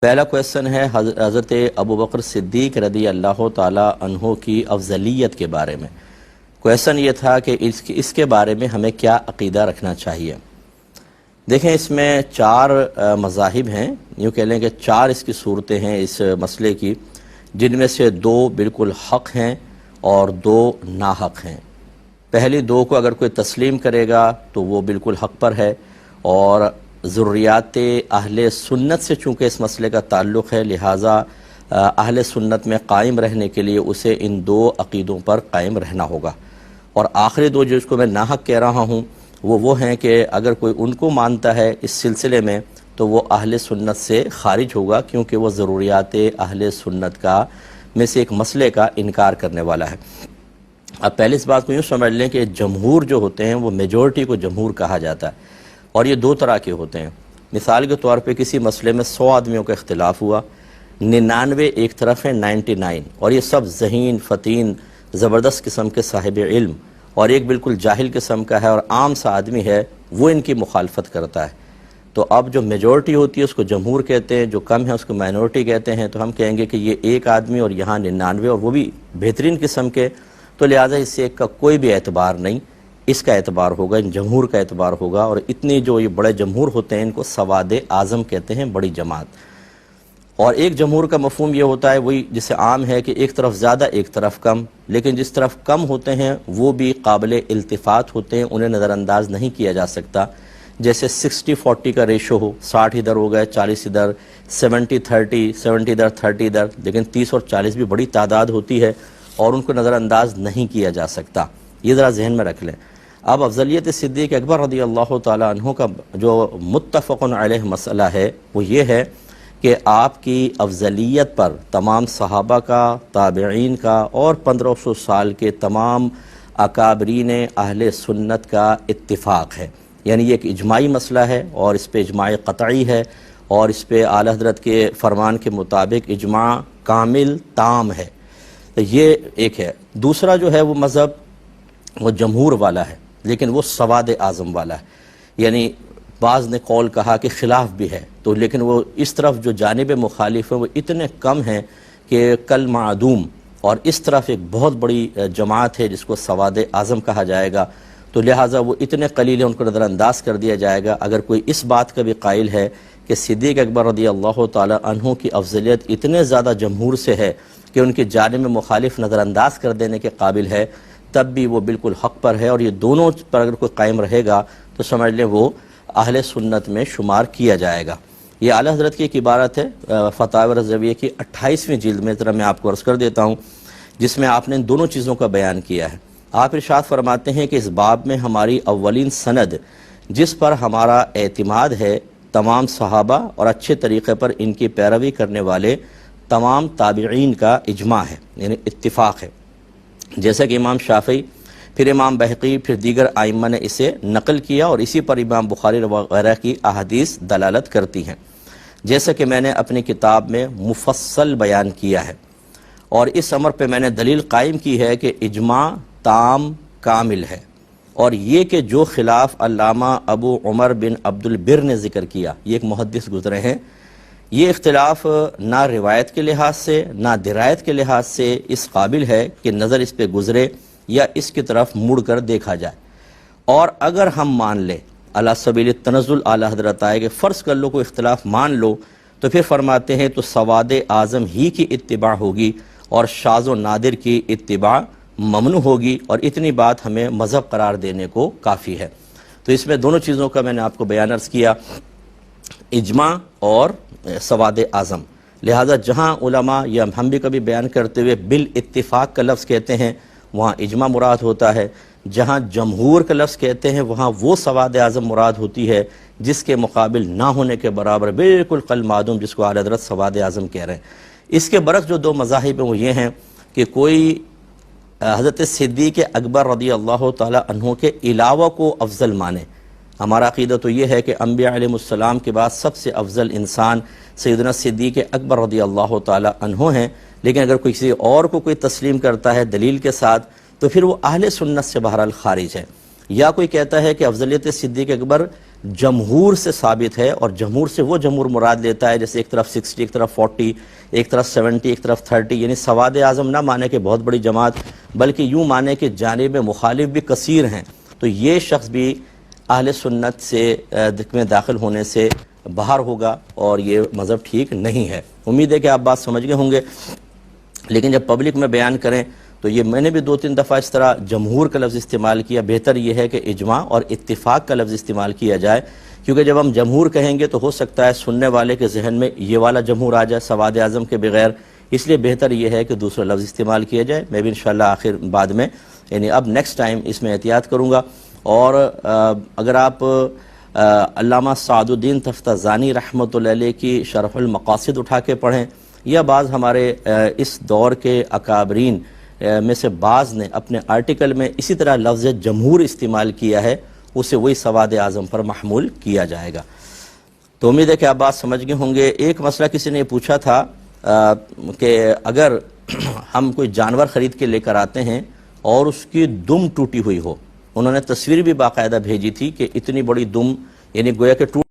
پہلا کویسچن ہے حضرت ابوبکر صدیق رضی اللہ تعالی عنہ کی افضلیت کے بارے میں۔ کویسچن یہ تھا کہ اس کے بارے میں ہمیں کیا عقیدہ رکھنا چاہیے۔ دیکھیں، اس میں چار مذاہب ہیں، یوں کہہ لیں کہ چار اس کی صورتیں ہیں اس مسئلے کی، جن میں سے دو بالکل حق ہیں اور دو ناحق ہیں۔ پہلی دو کو اگر کوئی تسلیم کرے گا تو وہ بالکل حق پر ہے، اور ضروریات اہل سنت سے چونکہ اس مسئلے کا تعلق ہے، لہٰذا اہل سنت میں قائم رہنے کے لیے اسے ان دو عقیدوں پر قائم رہنا ہوگا۔ اور آخری دو جس کو میں ناحق کہہ رہا ہوں وہ ہیں کہ اگر کوئی ان کو مانتا ہے اس سلسلے میں تو وہ اہل سنت سے خارج ہوگا، کیونکہ وہ ضروریات اہل سنت کا میں سے ایک مسئلے کا انکار کرنے والا ہے۔ اب پہلے اس بات کو یوں سمجھ لیں کہ جمہور جو ہوتے ہیں وہ میجورٹی کو جمہور کہا جاتا ہے، اور یہ دو طرح کے ہوتے ہیں۔ مثال کے طور پہ کسی مسئلے میں 100 آدمیوں کا اختلاف ہوا، 99 ایک طرف ہیں 99، اور یہ سب ذہین فتین زبردست قسم کے صاحب علم، اور ایک بالکل جاہل قسم کا ہے اور عام سا آدمی ہے، وہ ان کی مخالفت کرتا ہے۔ تو اب جو میجورٹی ہوتی ہے اس کو جمہور کہتے ہیں، جو کم ہے اس کو مائنورٹی کہتے ہیں۔ تو ہم کہیں گے کہ یہ ایک آدمی اور یہاں 99 اور وہ بھی بہترین قسم کے، تو لہٰذا اس سے ایک کا کوئی بھی اعتبار نہیں، اس کا اعتبار ہوگا، ان جمہور کا اعتبار ہوگا۔ اور اتنی جو یہ بڑے جمہور ہوتے ہیں ان کو سواد اعظم کہتے ہیں، بڑی جماعت۔ اور ایک جمہور کا مفہوم یہ ہوتا ہے، وہی جسے عام ہے کہ ایک طرف زیادہ ایک طرف کم، لیکن جس طرف کم ہوتے ہیں وہ بھی قابل التفات ہوتے ہیں، انہیں نظر انداز نہیں کیا جا سکتا۔ جیسے 60-40 کا ریشو ہو، 60 ادھر ہو گئے 40 ادھر، 70-30، 70 ادھر 30 ادھر، لیکن 30 اور 40 بھی بڑی تعداد ہوتی ہے اور ان کو نظر انداز نہیں کیا جا سکتا۔ یہ ذرا ذہن میں رکھ لیں۔ اب افضلیت صدیق اکبر رضی اللہ تعالی عنہ کا جو متفق علیہ مسئلہ ہے وہ یہ ہے کہ آپ کی افضلیت پر تمام صحابہ کا، تابعین کا اور 1500 سال کے تمام اکابرین اہل سنت کا اتفاق ہے۔ یعنی یہ ایک اجماعی مسئلہ ہے اور اس پہ اجماع قطعی ہے، اور اس پہ اعلیٰ حضرت کے فرمان کے مطابق اجماع کامل تام ہے۔ تو یہ ایک ہے۔ دوسرا جو ہے وہ مذہب وہ جمہور والا ہے، لیکن وہ سواد اعظم والا ہے۔ یعنی بعض نے قول کہا کہ خلاف بھی ہے، تو لیکن وہ اس طرف جو جانب مخالف ہیں وہ اتنے کم ہیں کہ کل معدوم، اور اس طرف ایک بہت بڑی جماعت ہے جس کو سواد اعظم کہا جائے گا، تو لہٰذا وہ اتنے قلیل ہیں ان کو نظر انداز کر دیا جائے گا۔ اگر کوئی اس بات کا بھی قائل ہے کہ صدیق اکبر رضی اللہ تعالی عنہ کی افضلیت اتنے زیادہ جمہور سے ہے کہ ان کی جانب مخالف نظر انداز کر دینے کے قابل ہے، تب بھی وہ بالکل حق پر ہے، اور یہ دونوں پر اگر کوئی قائم رہے گا تو سمجھ لیں وہ اہل سنت میں شمار کیا جائے گا۔ یہ اعلیٰ حضرت کی ایک عبارت ہے فتاوی رضویہ کی 28ویں جلد میں، ذرا میں آپ کو عرض کر دیتا ہوں، جس میں آپ نے ان دونوں چیزوں کا بیان کیا ہے۔ آپ ارشاد فرماتے ہیں کہ اس باب میں ہماری اولین سند جس پر ہمارا اعتماد ہے تمام صحابہ اور اچھے طریقے پر ان کی پیروی کرنے والے تمام تابعین کا اجماع ہے، یعنی اتفاق ہے، جیسا کہ امام شافعی، پھر امام بہقی، پھر دیگر ائمہ نے اسے نقل کیا، اور اسی پر امام بخاری وغیرہ کی احادیث دلالت کرتی ہیں، جیسا کہ میں نے اپنی کتاب میں مفصل بیان کیا ہے۔ اور اس امر پہ میں نے دلیل قائم کی ہے کہ اجماع تام کامل ہے، اور یہ کہ جو خلاف علامہ ابو عمر بن عبد البر نے ذکر کیا، یہ ایک محدث گزرے ہیں، یہ اختلاف نہ روایت کے لحاظ سے نہ درایت کے لحاظ سے اس قابل ہے کہ نظر اس پہ گزرے یا اس کی طرف مڑ کر دیکھا جائے۔ اور اگر ہم مان لیں علی سبیل التنزل، اعلیٰ حضرت آئے کہ فرض کر لو کوئی اختلاف مان لو، تو پھر فرماتے ہیں تو سواد اعظم ہی کی اتباع ہوگی اور شاذ و نادر کی اتباع ممنوع ہوگی، اور اتنی بات ہمیں مذہب قرار دینے کو کافی ہے۔ تو اس میں دونوں چیزوں کا میں نے آپ کو بیان عرض کیا، اجماع اور سواد اعظم۔ لہذا جہاں علماء یا ہم بھی کبھی بیان کرتے ہوئے بالاتفاق کا لفظ کہتے ہیں وہاں اجماع مراد ہوتا ہے، جہاں جمہور کا لفظ کہتے ہیں وہاں وہ سواد اعظم مراد ہوتی ہے جس کے مقابل نہ ہونے کے برابر بالکل قل معدوم، جس کو اعلیٰ حضرت سواد اعظم کہہ رہے ہیں۔ اس کے برعکس جو دو مذاہب ہیں وہ یہ ہیں کہ کوئی حضرت صدیق اکبر رضی اللہ تعالی عنہ کے علاوہ کو افضل مانے۔ ہمارا عقیدہ تو یہ ہے کہ انبیاء علیہ السلام کے بعد سب سے افضل انسان سیدنا صدیق اکبر رضی اللہ تعالی عنہ ہیں، لیکن اگر کوئی کسی اور کو کوئی تسلیم کرتا ہے دلیل کے ساتھ تو پھر وہ اہل سنت سے بہرحال خارج ہے۔ یا کوئی کہتا ہے کہ افضلیت صدیق اکبر جمہور سے ثابت ہے، اور جمہور سے وہ جمہور مراد لیتا ہے جیسے ایک طرف 60، ایک طرف 40، ایک طرف 70، ایک طرف 30، یعنی سواد اعظم نہ مانے کہ بہت بڑی جماعت، بلکہ یوں مانے کہ جانب مخالف بھی کثیر ہیں، تو یہ شخص بھی اہل سنت سے میں داخل ہونے سے باہر ہوگا، اور یہ مذہب ٹھیک نہیں ہے۔ امید ہے کہ آپ بات سمجھ گئے ہوں گے، لیکن جب پبلک میں بیان کریں تو یہ میں نے بھی 2-3 دفعہ اس طرح جمہور کا لفظ استعمال کیا، بہتر یہ ہے کہ اجماع اور اتفاق کا لفظ استعمال کیا جائے، کیونکہ جب ہم جمہور کہیں گے تو ہو سکتا ہے سننے والے کے ذہن میں یہ والا جمہور آ جائے سواد اعظم کے بغیر، اس لیے بہتر یہ ہے کہ دوسرا لفظ استعمال کیا جائے۔ میں بھی انشاءاللہ آخر بعد میں یعنی اب نیکسٹ ٹائم اس میں احتیاط کروں گا۔ اور اگر آپ علامہ سعد الدین تفتزانی رحمۃ اللہ علیہ کی شرح المقاصد اٹھا کے پڑھیں، یا بعض ہمارے اس دور کے اکابرین میں سے بعض نے اپنے آرٹیکل میں اسی طرح لفظ جمہور استعمال کیا ہے، اسے وہی سواد اعظم پر محمول کیا جائے گا۔ تو امید ہے کہ آپ بات سمجھ گئے ہوں گے۔ ایک مسئلہ کسی نے پوچھا تھا کہ اگر ہم کوئی جانور خرید کے لے کر آتے ہیں اور اس کی دم ٹوٹی ہوئی ہو، انہوں نے تصویر بھی باقاعدہ بھیجی تھی کہ اتنی بڑی دم، یعنی گویا کہ